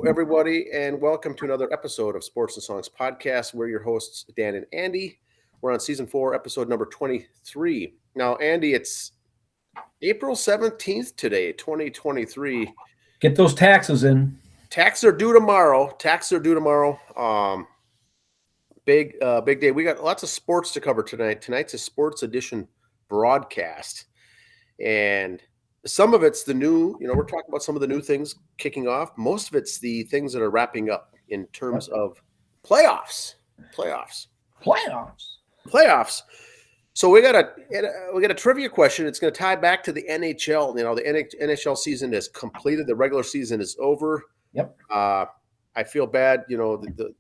everybody, and welcome to another episode of Sports and Songs Podcast. We're your hosts, Dan and Andy. We're on season 4, episode number 23. Now, Andy, it's April 17th today, 2023. Get those taxes in. Taxes are due tomorrow. Big day. We got lots of sports to cover tonight. Tonight's a sports edition broadcast. And some of it's the new, we're talking about some of the new things kicking off. Most of it's the things that are wrapping up in terms of playoffs. So we got a trivia question. It's going to tie back to the NHL. The NHL season is completed. The regular season is over. Yep. I feel bad. The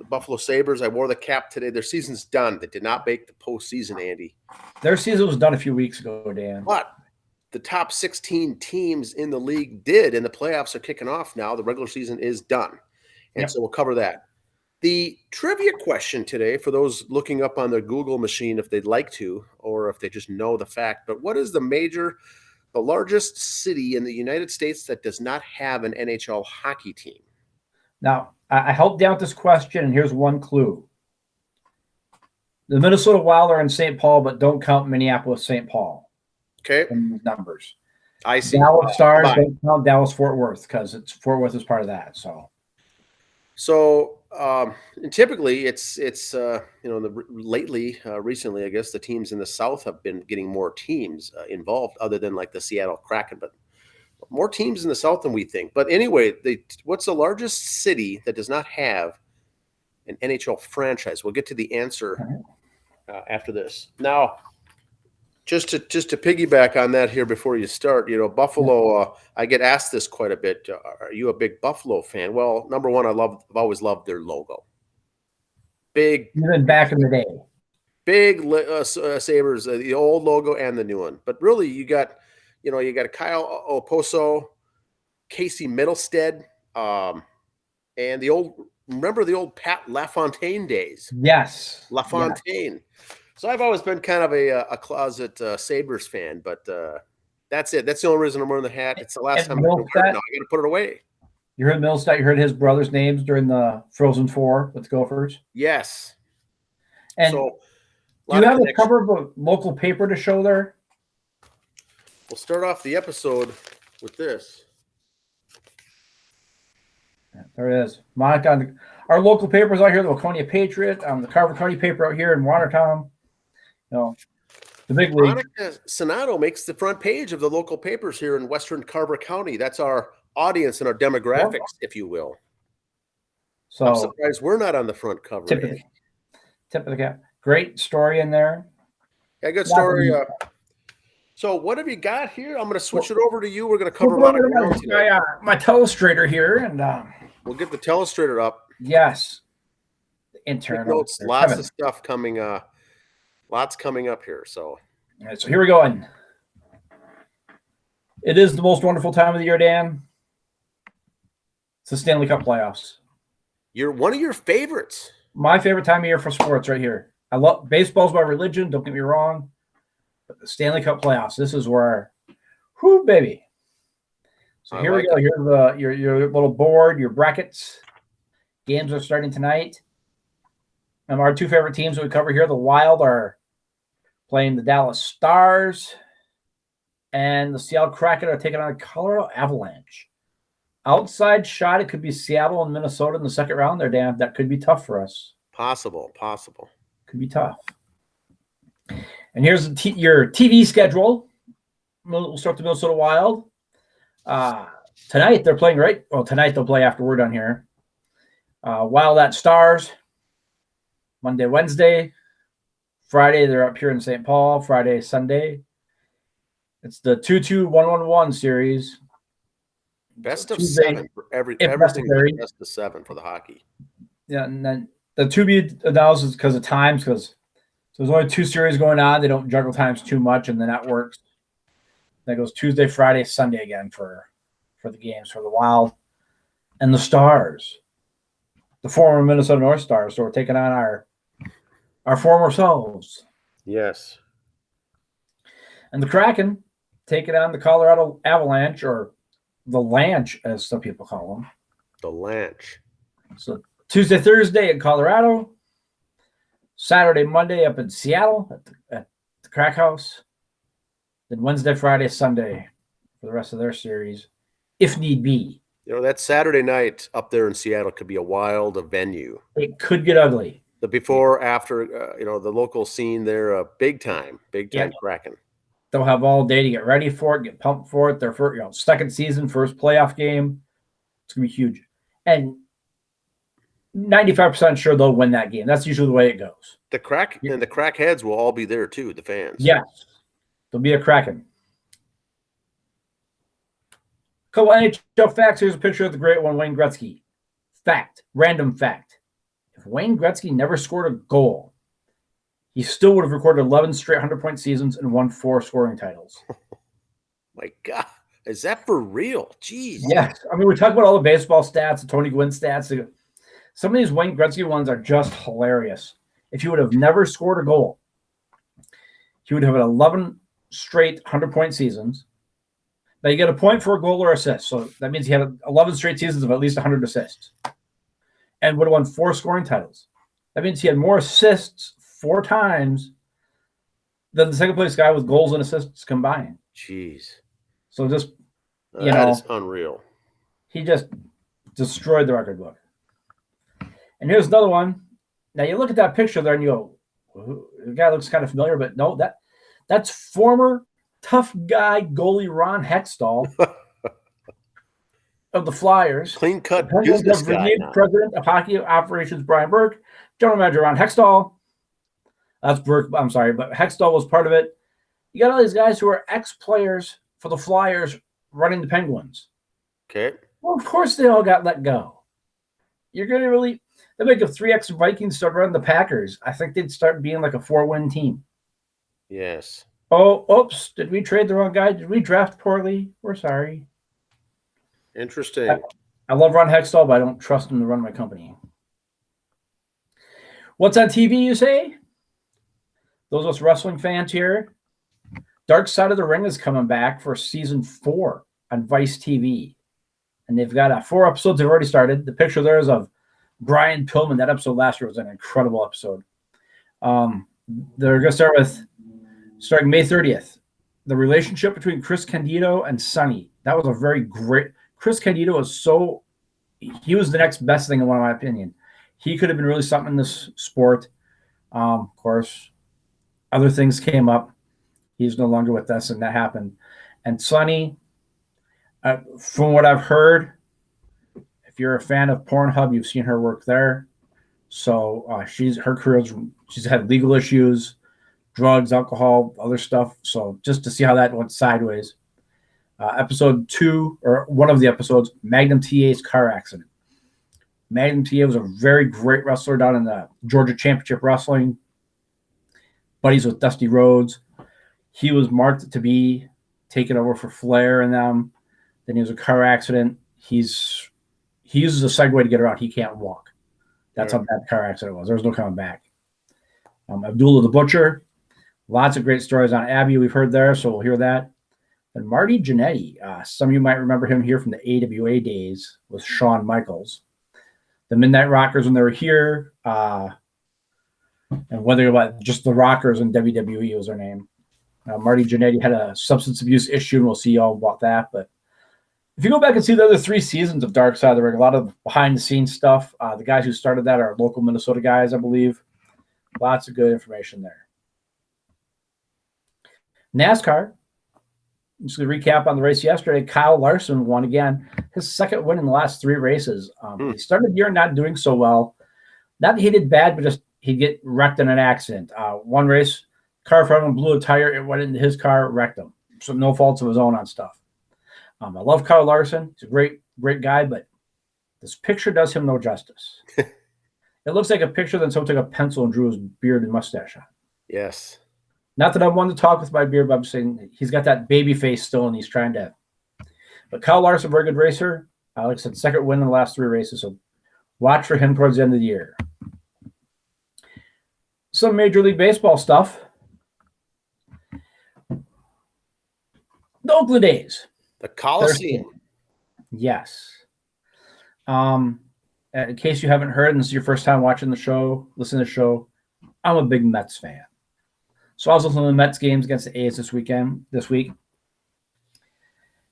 Buffalo Sabres, I wore the cap today. Their season's done. They did not make the postseason, Andy. Their season was done a few weeks ago, Dan. But the top 16 teams in the league did, and the playoffs are kicking off now. The regular season is done. And so we'll cover that. The trivia question today, for those looking up on their Google machine if they'd like to, or if they just know the fact, but what is the largest city in the United States that does not have an NHL hockey team? Now, I helped out this question, and here's one clue. The Minnesota Wild are in St. Paul, but don't count Minneapolis-St. Paul. Okay. In numbers. I see. Dallas Stars don't count Dallas-Fort Worth because Fort Worth is part of that. So and typically it's recently, I guess the teams in the South have been getting more teams involved other than like the Seattle Kraken, but more teams in the South than we think. But anyway, what's the largest city that does not have an NHL franchise? We'll get to the answer after this. Now, just to piggyback on that here before you start, Buffalo, I get asked this quite a bit. Are you a big Buffalo fan? Well, number one, I've always loved their logo. Big. Even back in the day. Big Sabres, the old logo and the new one. But really, you got Kyle Oposo, Casey Middlestead, and remember the old Pat LaFontaine days? Yes. LaFontaine. Yes. So I've always been kind of a closet Sabres fan, but that's it. That's the only reason I'm wearing the hat. It's the last time I'm going to wear it now. I got to put it away. You heard Middlestead. You heard his brother's names during the Frozen Four with the Gophers? Yes. And do you have a cover of a local paper to show there? We'll start off the episode with this. There it is. Monica, our local papers out here, the Waconia Patriot, the Carver County paper out here in Watertown. The big league. Monica Sonato makes the front page of the local papers here in Western Carver County. That's our audience and our demographics, if you will. So I'm surprised we're not on the front cover. Tip of the cap. Great story in there. Yeah, good story. So what have you got here? I'm going to switch it over to you. We're going to cover a lot of ground today. My telestrator here, and we'll get the telestrator up. Yes. Internal. Notes, lots of stuff coming. Lots coming up here. So. All right, so here we go. It is the most wonderful time of the year, Dan. It's the Stanley Cup playoffs. You're one of your favorites. My favorite time of year for sports, right here. I love baseball's my religion. Don't get me wrong. But the Stanley Cup playoffs. This is where, whoo, baby. So here we go. Here's your little board, your brackets. Games are starting tonight. And our two favorite teams that we cover here, the Wild, are playing the Dallas Stars, and the Seattle Kraken are taking on the Colorado Avalanche. Outside shot, it could be Seattle and Minnesota in the second round there, Dan. That could be tough for us. Possible. Could be tough. And here's your TV schedule. We'll start the Minnesota Wild. Tonight they're playing tonight they'll play after we're done here. Wild at Stars. Monday, Wednesday. Friday, they're up here in St. Paul. Friday, Sunday. It's the 2-2-1-1-1 series. Best of seven for everything. Best of 7 for the hockey. Yeah, and then the to-be announced is because of times, because there's only 2 series going on. They don't juggle times too much, and then that works. That goes Tuesday, Friday, Sunday again for the games for the Wild and the Stars. The former Minnesota North Stars. So we're taking on our former selves. Yes. And the Kraken taking on the Colorado Avalanche, or the Lanch, as some people call them. The Lanch. So Tuesday, Thursday in Colorado. Saturday, Monday up in Seattle at the Crack House. Then Wednesday, Friday, Sunday for the rest of their series, if need be. That Saturday night up there in Seattle could be a wild venue. It could get ugly. The before, after, the local scene there, big time Kraken. They'll have all day to get ready for it, get pumped for it. Their first, second season, first playoff game. It's going to be huge. And 95% sure they'll win that game. That's usually the way it goes. The Crackheads will all be there too, the fans. Yes. There'll be a Kraken. Couple NHL facts. Here's a picture of the great one, Wayne Gretzky. Fact. Random fact. If Wayne Gretzky never scored a goal, he still would have recorded 11 straight 100-point seasons and won 4 scoring titles. My God. Is that for real? Jeez. Yes. I mean, we talk about all the baseball stats, the Tony Gwynn stats. Some of these Wayne Gretzky ones are just hilarious. If he would have never scored a goal, he would have 11 straight 100-point seasons. Now, you get a point for a goal or assist. So that means he had 11 straight seasons of at least 100 assists and would have won 4 scoring titles. That means he had more assists 4 times than the second place guy with goals and assists combined. Jeez. So just, that is unreal. He just destroyed the record book. And here's another one. Now, you look at that picture there and you go, the guy looks kind of familiar, but no, that's former tough guy goalie Ron Hextall of the Flyers. Clean-cut business guy. President of Hockey Operations Brian Burke. General Manager Ron Hextall. That's Burke. I'm sorry, but Hextall was part of it. You got all these guys who are ex-players for the Flyers running the Penguins. Okay. Well, of course they all got let go. You're going to really – they make if 3 ex-Vikings start running the Packers. I think they'd start being like a 4-win team. Yes. Oh, oops. Did we trade the wrong guy? Did we draft poorly? We're sorry. Interesting. I love Ron Hextall, but I don't trust him to run my company. What's on TV, you say? Those of us wrestling fans here. Dark Side of the Ring is coming back for season 4 on Vice TV. And they've got 4 episodes that have already started. The picture there is of Brian Pillman. That episode last year was an incredible episode. They're going to start with starting May 30th. The relationship between Chris Candido and Sonny. That was a very great. Chris Candido was he was the next best thing in my opinion. He could have been really something in this sport. Of course, other things came up. He's no longer with us, and that happened. And Sonny, from what I've heard, if you're a fan of Pornhub, you've seen her work there. So she's had legal issues, drugs, alcohol, other stuff. So just to see how that went sideways. Episode 2, or one of the episodes, Magnum TA's car accident. Magnum TA was a very great wrestler down in the Georgia Championship Wrestling. Buddies with Dusty Rhodes. He was marked to be taken over for Flair and them. Then he was a car accident. He uses a Segway to get around. He can't walk. That's how bad the car accident was. There was no coming back. Abdullah the Butcher. Lots of great stories on Abby we've heard there, so we'll hear that. And Marty Jannetty. Some of you might remember him here from the AWA days with Shawn Michaels. The Midnight Rockers when they were here. And whether about just the Rockers in WWE was their name. Marty Jannetty had a substance abuse issue, and we'll see all about that. But if you go back and see the other 3 seasons of Dark Side of the Ring, a lot of behind-the-scenes stuff. The guys who started that are local Minnesota guys, I believe. Lots of good information there. NASCAR. Just to recap on the race yesterday, Kyle Larson won again. His second win in the last 3 races. He started the year not doing so well. Not that he did bad, but just he'd get wrecked in an accident. One race, car in front of him blew a tire. It went into his car, wrecked him. So no faults of his own on stuff. I love Kyle Larson. He's a great, great guy, but this picture does him no justice. It looks like a picture that someone took a pencil and drew his beard and mustache on. Yes. Not that I'm one to talk with my beard, but I'm saying he's got that baby face still, and he's trying to. But Kyle Larson, very good racer. Like I said, second win in the last 3 races, so watch for him towards the end of the year. Some Major League Baseball stuff. The Oakland A's. The Coliseum. Yes. In case you haven't heard, and this is your first time watching the show, listening to the show, I'm a big Mets fan. So I was listening to the Mets games against the A's this week.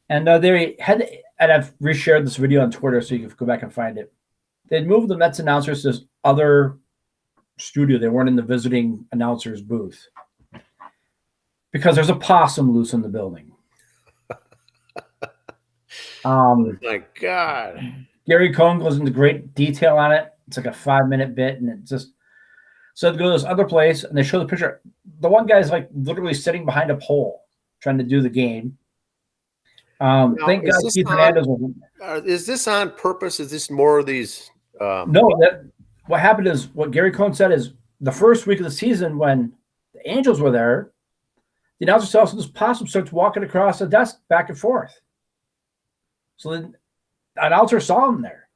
And they had, and I've reshared this video on Twitter so you can go back and find it. They'd moved the Mets announcers to this other studio. They weren't in the visiting announcer's booth because there's a possum loose in the building. Oh my God. Gary Cohn goes into great detail on it. It's like a 5-minute bit, and it just so they go to this other place and they show the picture. The one guy's like literally sitting behind a pole trying to do the game. Now, Thank God Keith Hernandez was. Is this on purpose? Is this more of these? No, what happened is what Gary Cohn said is the first week of the season when the Angels were there, the announcer tells this possum starts walking across the desk back and forth. So the announcer saw him there.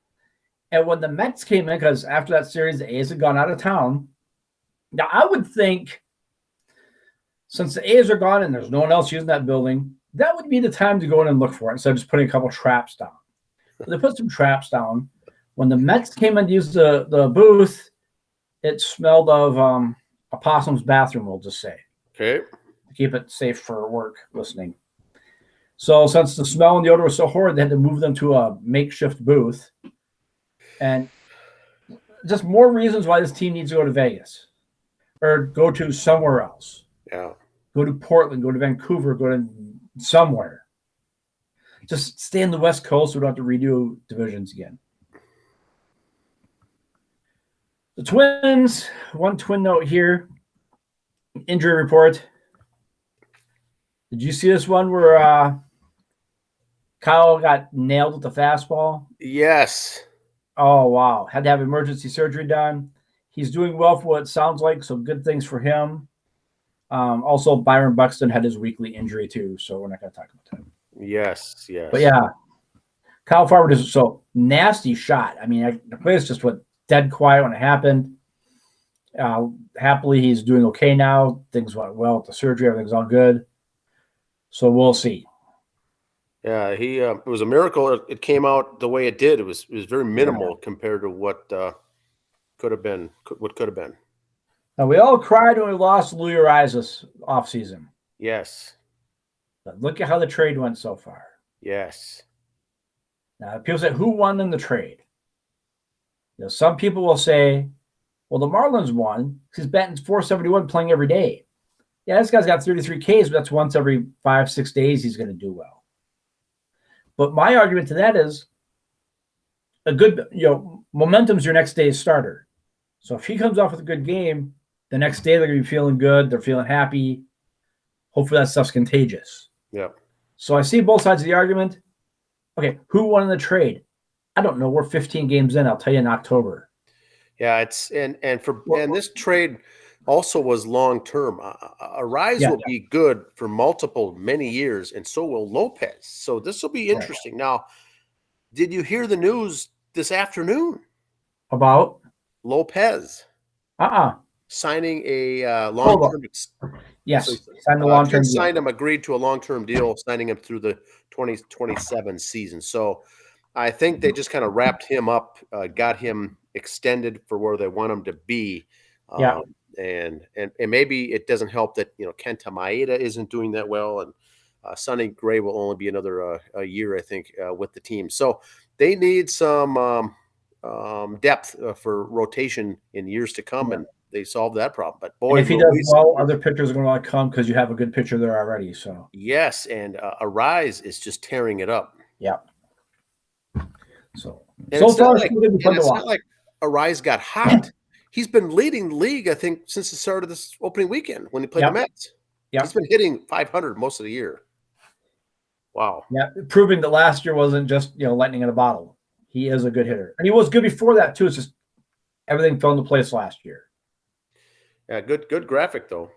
And when the Mets came in, because after that series, the A's had gone out of town. Now, I would think since the A's are gone and there's no one else using that building, that would be the time to go in and look for it instead of just putting a couple traps down. So they put some traps down. When the Mets came in to use the booth, it smelled of a possum's bathroom, we'll just say. Okay. To keep it safe for work listening. So since the smell and the odor was so horrid, they had to move them to a makeshift booth. And just more reasons why this team needs to go to Vegas or go to somewhere else. Yeah. Go to Portland, go to Vancouver, go to somewhere. Just stay in the West Coast so we don't have to redo divisions again. The Twins, one twin note here. Injury report. Did you see this one where Kyle got nailed with the fastball? Yes. Oh, wow. Had to have emergency surgery done. He's doing well for what it sounds like, so good things for him. Also, Byron Buxton had his weekly injury too, so we're not going to talk about that. Yes. But yeah, Kyle Farmer is so nasty shot. I mean, the place just went dead quiet when it happened. Happily, he's doing okay now. Things went well with the surgery. Everything's all good. So we'll see. Yeah, it was a miracle. It came out the way it did. It was very minimal compared to what could have been. Now, we all cried when we lost Louis Arraez this offseason. Yes. But look at how the trade went so far. Yes. Now, people say, who won in the trade? Some people will say, well, the Marlins won because he's batting .471 playing every day. Yeah, this guy's got 33 Ks, but that's once every 5-6 days he's going to do well. But my argument to that is a good, momentum's your next day's starter. So if he comes off with a good game, the next day they're going to be feeling good. They're feeling happy. Hopefully that stuff's contagious. Yeah. So I see both sides of the argument. Okay, who won in the trade? I don't know. We're 15 games in. I'll tell you in October. Yeah, it's and this trade also was long term. Arraez will be good for many years, and so will Lopez. So this will be interesting. Right. Now, did you hear the news this afternoon about Lopez? Signing a long-term. Yes, signed a long-term deal. Signed him, agreed to a long-term deal, signing him through the 2027 season. So I think they just kind of wrapped him up, got him extended for where they want him to be. And maybe it doesn't help that Kenta Maeda isn't doing that well, and Sonny Gray will only be another a year, I think, with the team. So they need some depth for rotation in years to come, and they solved that problem. But boy, if he does well, other pitchers are going to want to come because you have a good pitcher there already. So yes, and Arraez is just tearing it up. Yeah. So it's not like Arraez got hot. He's been leading the league, I think, since the start of this opening weekend when he played the Mets. He's been hitting 500 most of the year. Wow. Yeah, proving that last year wasn't just lightning in a bottle. He is a good hitter, and he was good before that too. It's just everything fell into place last year. Yeah, good graphic though.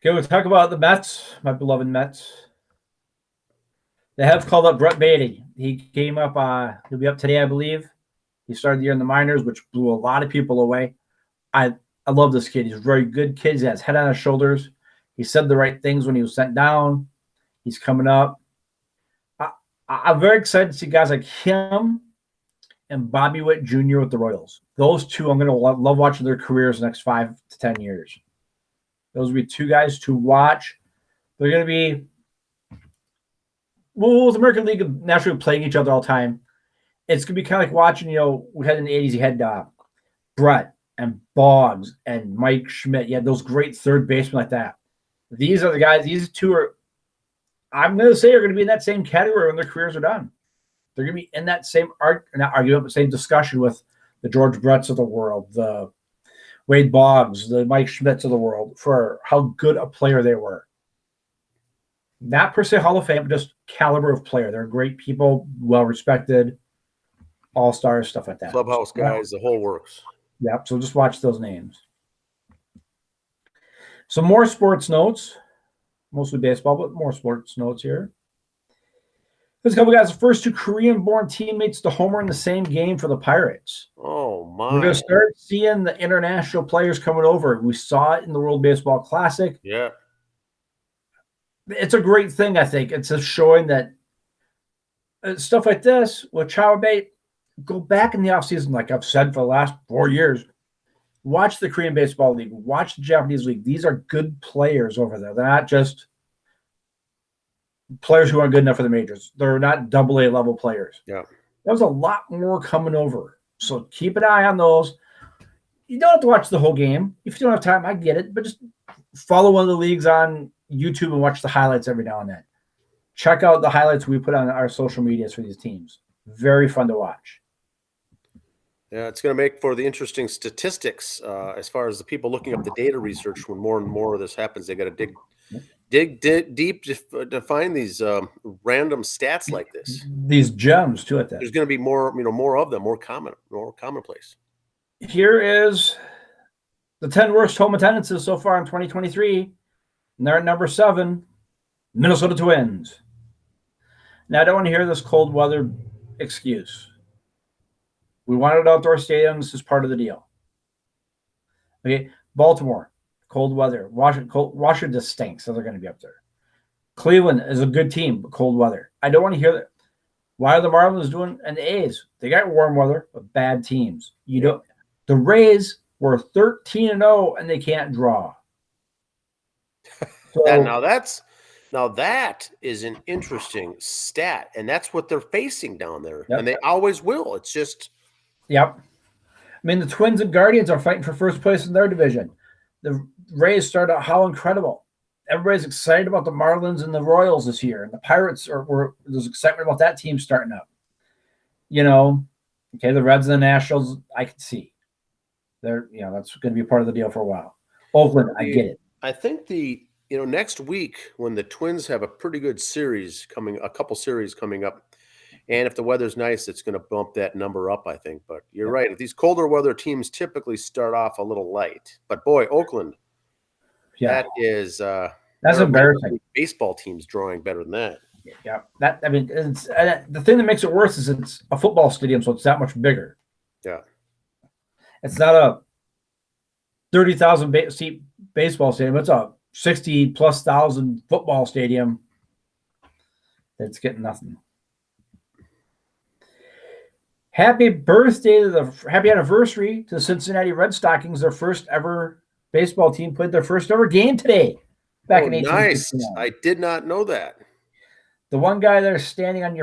Okay, we'll talk about the Mets, my beloved Mets. They have called up Brett Baty. He came up. He'll be up today, I believe. He started the year in the minors, which blew a lot of people away. I love this kid. He's a very good kid. He has head on his shoulders. He said the right things when he was sent down. He's coming up. I'm very excited to see guys like him and Bobby Witt Jr. with the Royals. Those two, I'm going to love watching their careers the next 5 to 10 years. Those would be two guys to watch. They're going to be, well, the American League naturally playing each other all the time. It's going to be kind of like watching, we had in the 80s, you had Brett and Boggs and Mike Schmidt. You had those great third basemen like that. These are the guys, these two are, I'm going to say, are going to be in that same category when their careers are done. They're going to be in that same argument, but same discussion with the George Bretts of the world, the Wade Boggs, the Mike Schmidts of the world for how good a player they were. Not per se Hall of Fame, but just caliber of player. They're great people, well-respected, all-stars, stuff like that. Clubhouse guys, the whole works. Yep, so just watch those names. Some more sports notes, mostly baseball, but more sports notes here. There's a couple guys, the first two Korean-born teammates to homer in the same game for the Pirates. Oh, my. We're going to start seeing the international players coming over. We saw it in the World Baseball Classic. Yeah. It's a great thing, I think. It's just showing that stuff like this with Chowabate, go back in the offseason, like I've said for the last 4 years. Watch the Korean Baseball League. Watch the Japanese League. These are good players over there. They're not just players who aren't good enough for the majors. They're not AA level players. Yeah. There's a lot more coming over. So keep an eye on those. You don't have to watch the whole game. If you don't have time, I get it. But just follow one of the leagues on YouTube and watch the highlights every now and then. Check out the highlights we put on our social medias for these teams. Very fun to watch. Yeah, it's going to make for the interesting statistics as far as the people looking up the data research. When more and more of this happens, they got to dig deep to find these random stats like this. These gems to it. There's going to be more, more of them, more commonplace. Here is the 10 worst home attendances so far in 2023. And they're at number 7, Minnesota Twins. Now, I don't want to hear this cold weather excuse. We wanted outdoor stadiums. This is part of the deal. Okay, Baltimore, cold weather. Washington just stinks, so they're going to be up there. Cleveland is a good team, but cold weather. I don't want to hear that. Why are the Marlins doing, and the A's? They got warm weather, but bad teams. The Rays were 13-0, and they can't draw. So, now that is an interesting stat, and that's what they're facing down there, and they always will. It's just, I mean, the Twins and Guardians are fighting for first place in their division. The Rays started out how incredible. Everybody's excited about the Marlins and the Royals this year, and the Pirates there's excitement about that team starting up. Okay, the Reds and the Nationals, I can see. They're, that's going to be part of the deal for a while. Oakland, I get it. I think next week when the Twins have a pretty good a couple series coming up, and if the weather's nice, it's going to bump that number up, I think. But you're right. These colder weather teams typically start off a little light. But boy, Oakland, that is that's embarrassing. Baseball teams drawing better than that. Yeah, it's the thing that makes it worse is it's a football stadium, so it's that much bigger. Yeah, it's not a 30,000 seat baseball stadium. It's a 60,000+ football stadium. That's getting nothing. Happy anniversary to the Cincinnati Red Stockings. Their first ever baseball team played their first ever game today. Back in 1869. Nice. I did not know that. The one guy there standing on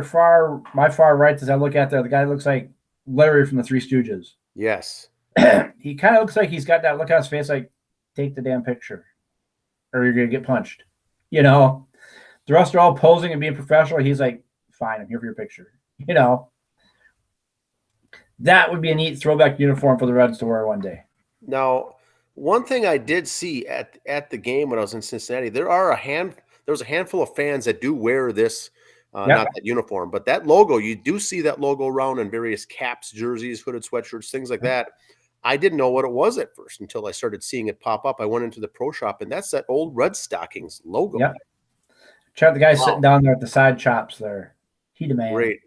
my far right as I look at there, the guy looks like Larry from the Three Stooges. Yes. He kind of looks like he's got that look on his face like, take the damn picture or you're going to get punched. The rest are all posing and being professional. He's like, fine, I'm here for your picture. That would be a neat throwback uniform for the Reds to wear one day. Now, one thing I did see at the game when I was in Cincinnati, there was a handful of fans that do wear this, not that uniform, but that logo. You do see that logo around in various caps, jerseys, hooded sweatshirts, things like that. I didn't know what it was at first until I started seeing it pop up. I went into the pro shop, and that's that old Red Stockings logo. Yep. Check the guy sitting down there at the side chops there. He demand. Great.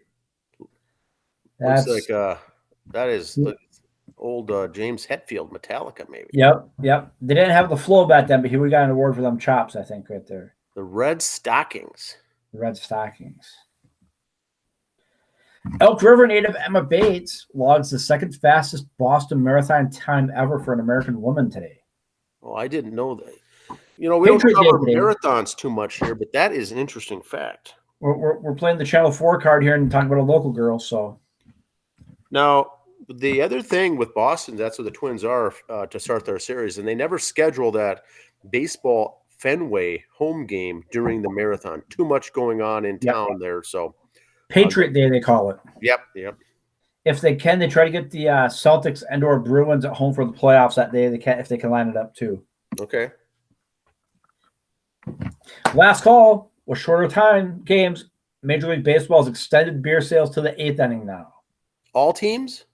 Looks like that is the old James Hetfield Metallica, maybe. Yep. They didn't have the flow back then, but he would have got an award for them chops, I think, right there. The Red Stockings. The Red Stockings. Elk River native Emma Bates logs the second fastest Boston Marathon time ever for an American woman today. Oh, I didn't know that. We don't Patriot Day cover today. marathons too much here, but that is an interesting fact. We're playing the Channel 4 card here and talking about a local girl. So now, the other thing with Boston, that's what the Twins are to start their series, and they never schedule that baseball Fenway home game during the marathon. Too much going on in town there. So Patriot Day, they call it. Yep. If they can, they try to get the Celtics and/or Bruins at home for the playoffs that day. They can, if they can line it up too. Okay. Last call with shorter time games. Major League Baseball's extended beer sales to the 8th inning now. All teams?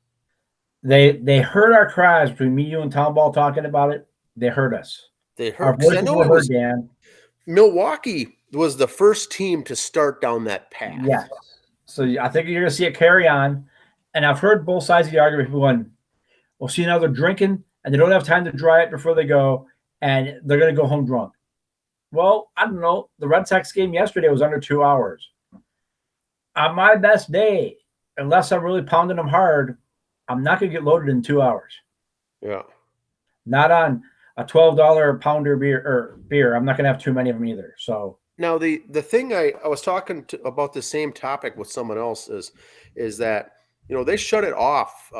They heard our cries between me, you, and Tom Ball talking about it. They heard us. They heard. Our voices were heard, Dan. Milwaukee was the first team to start down that path. Yes. So I think you're going to see it carry on. And I've heard both sides of the argument. People going, well, see, now they're drinking and they don't have time to dry it before they go, and they're going to go home drunk. Well, I don't know. The Red Sox game yesterday was under 2 hours. On my best day, unless I'm really pounding them hard, I'm not going to get loaded in 2 hours. Yeah. Not on a $12 pounder beer. I'm not going to have too many of them either. So now the thing I was talking about the same topic with someone else is that they shut it off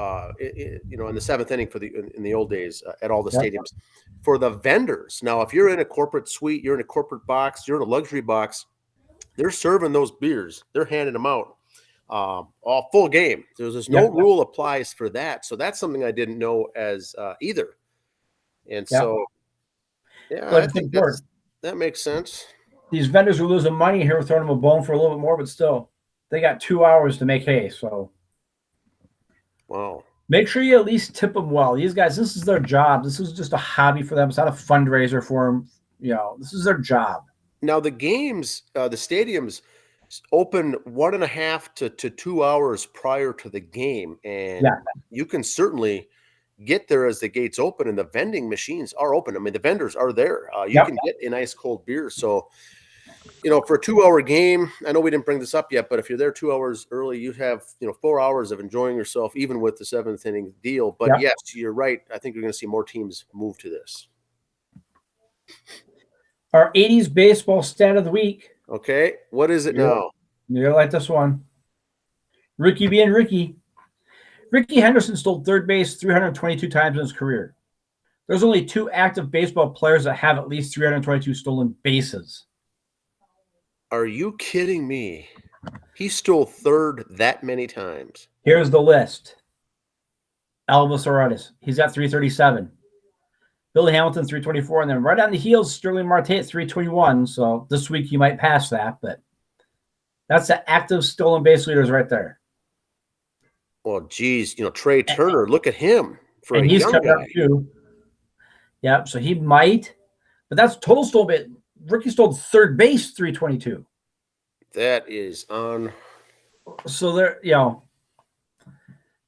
in the 7th inning in the old days at all the stadiums for the vendors. Now, if you're in a corporate suite, you're in a corporate box, you're in a luxury box, they're serving those beers. They're handing them out all full game. There's no rule applies for that. So that's something I didn't know as either. And so, I think that makes sense. These vendors are losing money here. We're throwing them a bone for a little bit more, but still, they got 2 hours to make hay. So, wow. Make sure you at least tip them well. These guys, this is their job. This is just a hobby for them. It's not a fundraiser for them. This is their job. Now, the games, the stadiums open 1.5 to 2 hours prior to the game. And you can certainly get there as the gates open and the vending machines are open. I mean, the vendors are there. You can get an ice cold beer. So, for a 2-hour game, I know we didn't bring this up yet, but if you're there 2 hours early, you have, 4 hours of enjoying yourself, even with the 7th inning deal. But yes, you're right. I think you're going to see more teams move to this. Our 80s baseball stat of the week. Okay. What is it now? You're going to like this one. Ricky being Ricky. Ricky Henderson stole third base 322 times in his career. There's only 2 active baseball players that have at least 322 stolen bases. Are you kidding me? He stole third that many times. Here's the list. Elvis Arraez, he's at 337. Billy Hamilton, 324. And then right on the heels, Sterling Marte at 321. So this week you might pass that, but that's the active stolen base leaders right there. Well, geez, Trey Turner, look at him for a young guy. Up too. Yep, so he might, but that's total stolen base. Ricky stole third base 322. That is on. So there,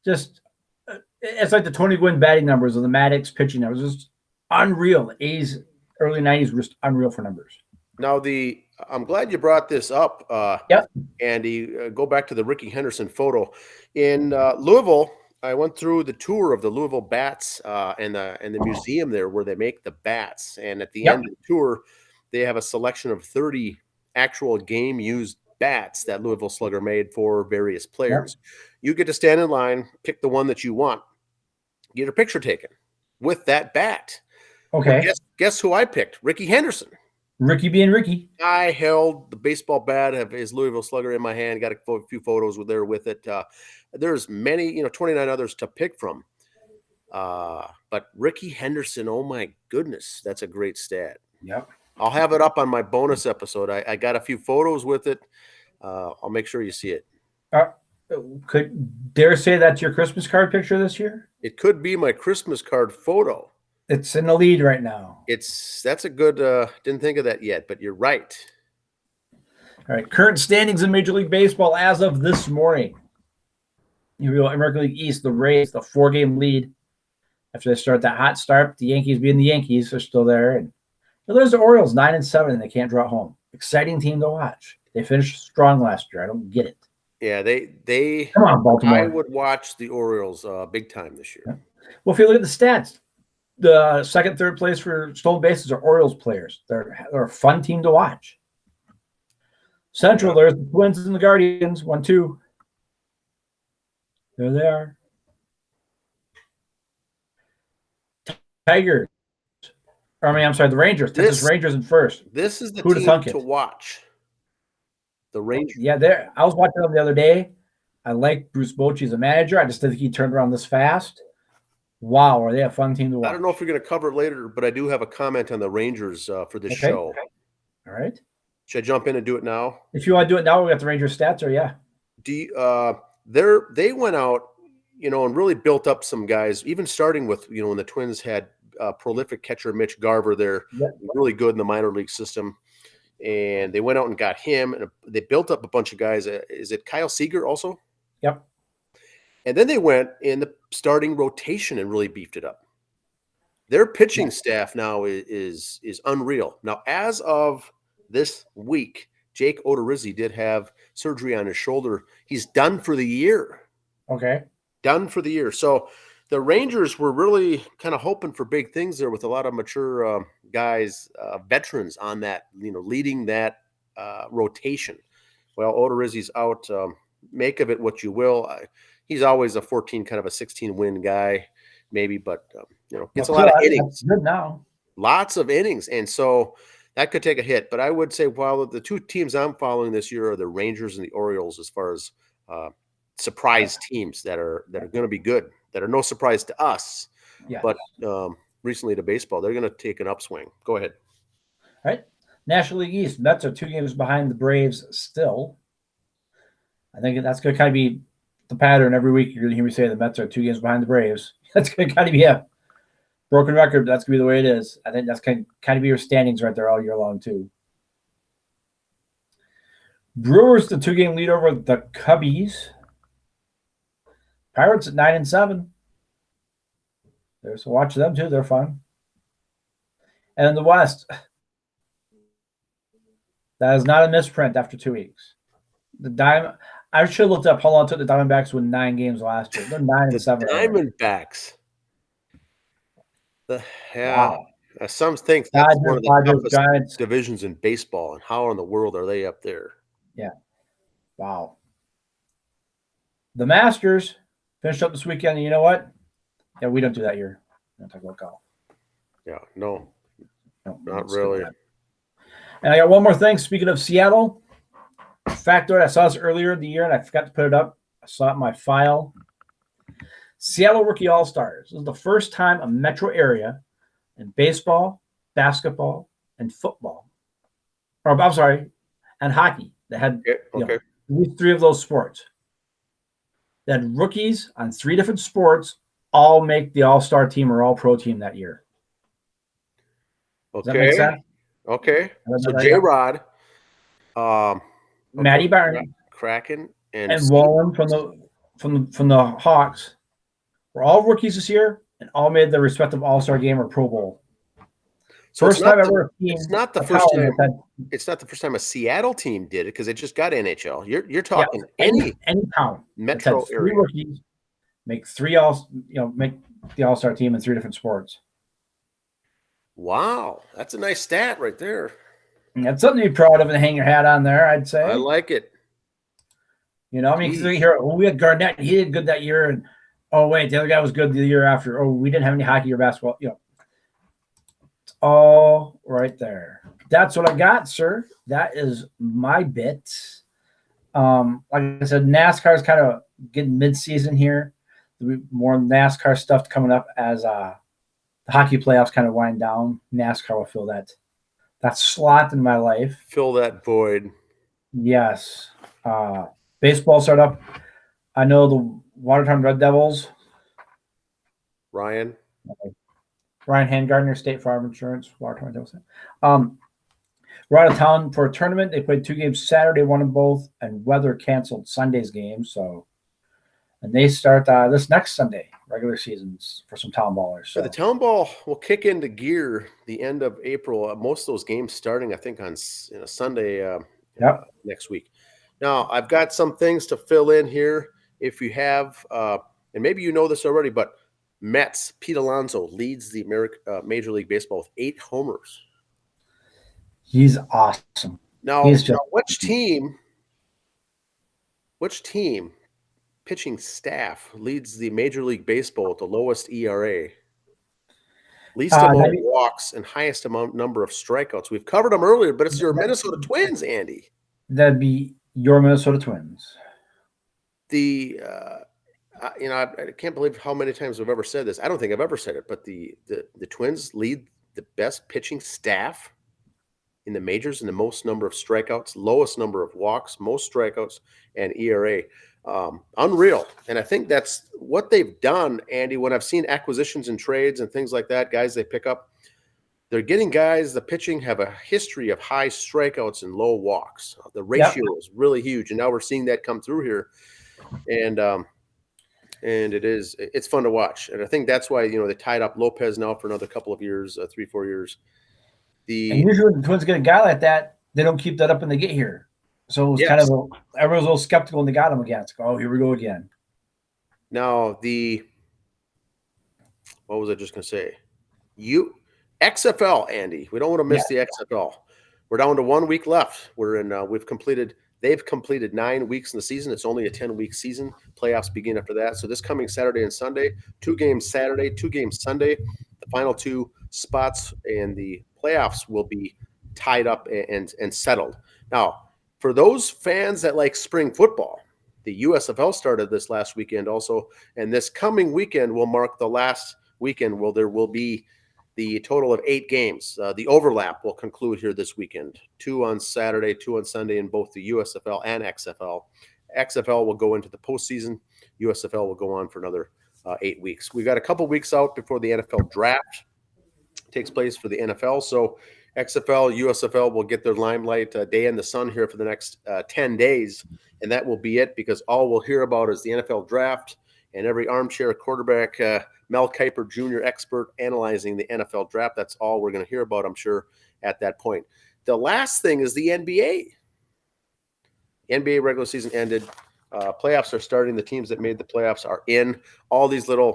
just it's like the Tony Gwynn batting numbers or the Maddox pitching numbers. Just unreal. The 80s, early 90s were just unreal for numbers. Now I'm glad you brought this up, Andy. Go back to the Ricky Henderson photo in Louisville. I went through the tour of the Louisville Bats and the museum there where they make the bats. And at the end of the tour, they have a selection of 30 actual game-used bats that Louisville Slugger made for various players. You get to stand in line, pick the one that you want, get a picture taken with that bat. Okay. Well, guess who I picked? Ricky Henderson. Ricky being Ricky. I held the baseball bat of his Louisville Slugger in my hand, got a few photos there with it. There's many, 29 others to pick from. But Ricky Henderson, oh my goodness, that's a great stat. Yep. I'll have it up on my bonus episode. I got a few photos with it. I'll make sure you see it. Could dare say that's your Christmas card picture this year? It could be my Christmas card photo. It's in the lead right now. That's a good, didn't think of that yet, but you're right. All right. Current standings in Major League Baseball as of this morning. Here we go. American League East, the Rays, the 4-game lead. After they start that hot start, the Yankees being the Yankees are still there. And there's the Orioles, 9-7, and they can't draw at home. Exciting team to watch. They finished strong last year. I don't get it. Yeah, they. Come on, I Baltimore. would watch the Orioles big time this year. Yeah. Well, if you look at the stats, the second, third place for stolen bases are Orioles players. They're a fun team to watch. Central, there's the Twins and the Guardians, 1-2. There they are. Tigers. I'm sorry, the Rangers. Texas Rangers in first. This is the Who'd have thunk team it? to watch. The Rangers. Yeah, I was watching them the other day. I like Bruce Bochy as a manager. I just didn't think he turned around this fast. Wow, are they a fun team to watch? I don't know if you're going to cover it later, but I do have a comment on the Rangers for this show. Okay. All right. Should I jump in and do it now? If you want to do it now, we got the Rangers stats, or yeah. They went out, and really built up some guys, even starting with, when the Twins had prolific catcher Mitch Garver there, really good in the minor league system. And they went out and got him, and they built up a bunch of guys. Is it Kyle Seager also? Yep. And then they went in the starting rotation and really beefed it up. Their pitching staff now is unreal. Now, as of this week, Jake Odorizzi did have surgery on his shoulder. He's done for the year. Okay. Done for the year. So the Rangers were really kind of hoping for big things there with a lot of mature guys, veterans on that, leading that rotation. Well, Odorizzi's out. Make of it what you will. He's always a 14, kind of a 16 win guy, maybe, but gets a lot of innings. Good now. Lots of innings, and so that could take a hit. But I would say, while the two teams I'm following this year are the Rangers and the Orioles, as far as surprise teams that are going to be good, that are no surprise to us, but recently to baseball, they're going to take an upswing. Go ahead. All right. National League East, Mets are 2 games behind the Braves still. I think that's going to kind of be the pattern every week. You're going to hear me say the Mets are 2 games behind the Braves. That's going to kind of be a broken record, but that's going to be the way it is. I think that's kind of be your standings right there all year long, too. Brewers, the 2-game lead over the Cubbies. Pirates at 9-7. There's to watch them, too. They're fun. And in the West, that is not a misprint after 2 weeks. I should have looked up how long it took the Diamondbacks to win 9 games last year. They're 9-7. Diamondbacks. Wow. Some think that's one of the toughest divisions in baseball. And how in the world are they up there? Yeah. Wow. The Masters finished up this weekend. And you know what? Yeah, we don't do that here. We don't talk about golf. Yeah, no, not really. And I got one more thing. Speaking of Seattle, factoid, I saw this earlier in the year and I forgot to put it up. I saw it in my file. Seattle Rookie All-Stars. This is the first time a metro area in baseball, basketball, and football. Or I'm sorry, and hockey. They had these 3 of those sports. They had rookies on 3 different sports all make the All-Star team or All-Pro team that year. Okay. Does that make sense? Okay. So J-Rod, Matty Barney, Kraken, and Wallen from the Hawks were all rookies this year and all made their respective All-Star game or Pro Bowl. So first time ever. It's not the first time. It's not the first time a Seattle team did it because it just got NHL. You're talking any town metro area. 3 rookies make make the All-Star team in 3 different sports. Wow, that's a nice stat right there. And that's something to be proud of and hang your hat on there, I'd say. I like it. We had Garnett, he did good that year, and the other guy was good the year after. We didn't have any hockey or basketball. It's all right there. That's what I got, sir. That is my bit. Like I said, NASCAR is kind of getting mid-season here. There'll be more NASCAR stuff coming up as the hockey playoffs kind of wind down. NASCAR will fill that slot in my life. Fill that void. Yes. Baseball start up. I know the Watertown Red Devils. Ryan Handgardner, State Farm Insurance, Watertown Devils. We're out of town for a tournament. They played 2 games Saturday, won them both, and weather canceled Sunday's game. And they start this next Sunday, regular seasons, for some town ballers. So. The town ball will kick into gear the end of April. Most of those games starting, I think, on Sunday next week. Now, I've got some things to fill in here. If you have, and maybe you know this already, but Mets, Pete Alonso leads the Major League Baseball with 8 homers. He's awesome. Now, He's just which team pitching staff leads the Major League Baseball with the lowest ERA, least amount of walks, and highest number of strikeouts? We've covered them earlier, but it's your Minnesota Twins, Andy. That'd be your Minnesota Twins. I can't believe how many times I've ever said this. I don't think I've ever said it, but the Twins lead the best pitching staff in the majors in the most number of strikeouts, lowest number of walks, most strikeouts, and ERA. Unreal. And I think that's what they've done, Andy, when I've seen acquisitions and trades and things like that, guys they pick up, they're getting guys, the pitching have a history of high strikeouts and low walks. The ratio is really huge. And now we're seeing that come through here. And it's fun to watch. And I think that's why, they tied up Lopez now for another couple of years, 3-4 years. And usually when the Twins get a guy like that, they don't keep that up when they get here. So it was kind of everyone's a little skeptical when they got him again. It's like, oh, here we go again. Now what was I just going to say? XFL, Andy. We don't want to miss the XFL. We're down to 1 week left. They've completed 9 weeks in the season. It's only a 10-week season. Playoffs begin after that. So this coming Saturday and Sunday, 2 games Saturday, 2 games Sunday. The final 2 spots and the playoffs will be tied up and settled. Now, for those fans that like spring football, the USFL started this last weekend also, and this coming weekend will mark the last weekend where there will be the total of 8 games. The overlap will conclude here this weekend. 2 on Saturday, 2 on Sunday in both the USFL and XFL. XFL will go into the postseason. USFL will go on for another 8 weeks. We've got a couple weeks out before the NFL draft takes place for the NFL. So XFL, USFL will get their limelight day in the sun here for the next 10 days. And that will be it, because all we'll hear about is the NFL draft and every armchair quarterback, Mel Kiper Jr. expert analyzing the NFL draft. That's all we're going to hear about, I'm sure, at that point. The last thing is the NBA. NBA regular season ended. Playoffs are starting. The teams that made the playoffs are in. All these the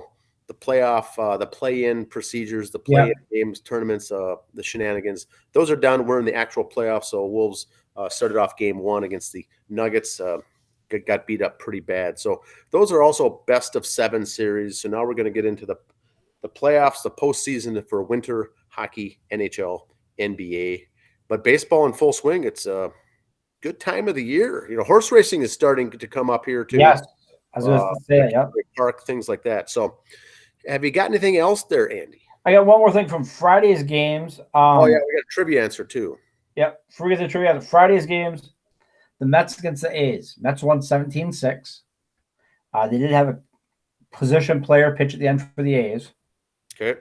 play-in procedures, the play-in games, tournaments, the shenanigans, those are done. We're in the actual playoffs. So Wolves started off game 1 against the Nuggets. Got beat up pretty bad. So those are also best of 7 series. So now we're going to get into the playoffs, the postseason for winter hockey, NHL, NBA. But baseball in full swing. It's a good time of the year. Horse racing is starting to come up here too. Yes, I was going to say, park, things like that. So have you got anything else there, Andy? I got one more thing from Friday's games. We got a trivia answer too. Yep, forget the trivia. Friday's games. The Mets against the A's. Mets won 17-6. They did have a position player pitch at the end for the A's. Okay.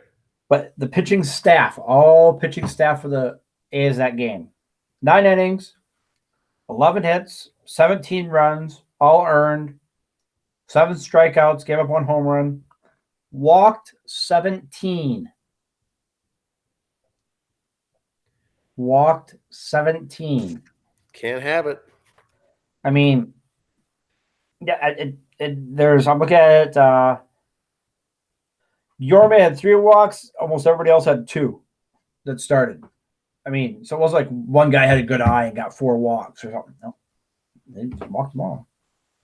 But the pitching staff, all pitching staff for the A's that game. 9 innings, 11 hits, 17 runs, all earned, 7 strikeouts, gave up 1 home run, walked 17. Walked 17. Can't have it. I mean, yeah, I'm looking at it. Yorma had 3 walks. Almost everybody else had 2 that started. I mean, so it wasn't like one guy had a good eye and got 4 walks or something. No, they just walked them all.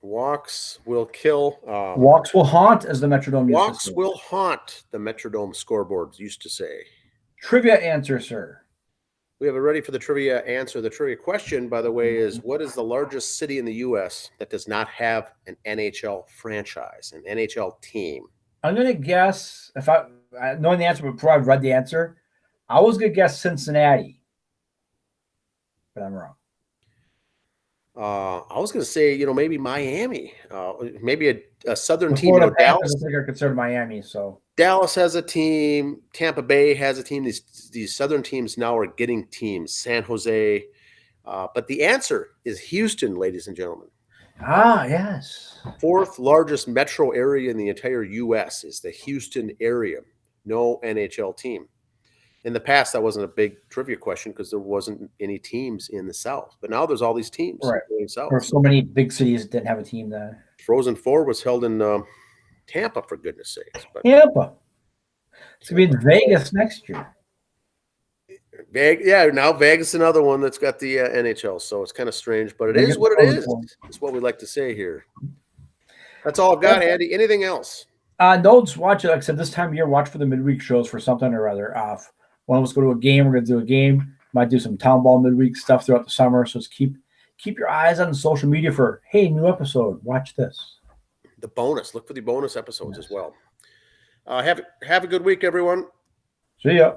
Walks will kill. Walks will haunt, as the Metrodome used to say. Walks will haunt, the Metrodome scoreboards used to say. Trivia answer, sir. We have it ready for the trivia answer. The trivia question, by the way, is what is the largest city in the U.S. that does not have an NHL franchise, an NHL team? I'm going to guess, if knowing the answer before I've read the answer, I was going to guess Cincinnati. But I'm wrong. I was going to say, maybe Miami, maybe a southern team. Dallas. I think are considered Miami. So Dallas has a team. Tampa Bay has a team. These southern teams now are getting teams. San Jose, but the answer is Houston, ladies and gentlemen. Ah, yes. 4th largest metro area in the entire U.S. is the Houston area. No NHL team. In the past, that wasn't a big trivia question because there wasn't any teams in the South. But now there's all these teams Right. going south. There were so many big cities that didn't have a team then. Frozen Four was held in Tampa, for goodness sakes. But Tampa. It's going to be in Vegas next year. Now Vegas is another one that's got the NHL, so it's kind of strange, but it is what it is. It's what we like to say here. That's all I've got, Andy. Anything else? No, just watch it. Like I said, this time of year, watch for the midweek shows for something or other. One of us go to a game, we're going to do a game. Might do some town ball midweek stuff throughout the summer. So just keep your eyes on social media for, hey, new episode. Watch this. The bonus. Look for the bonus episodes as well. Have a good week, everyone. See ya.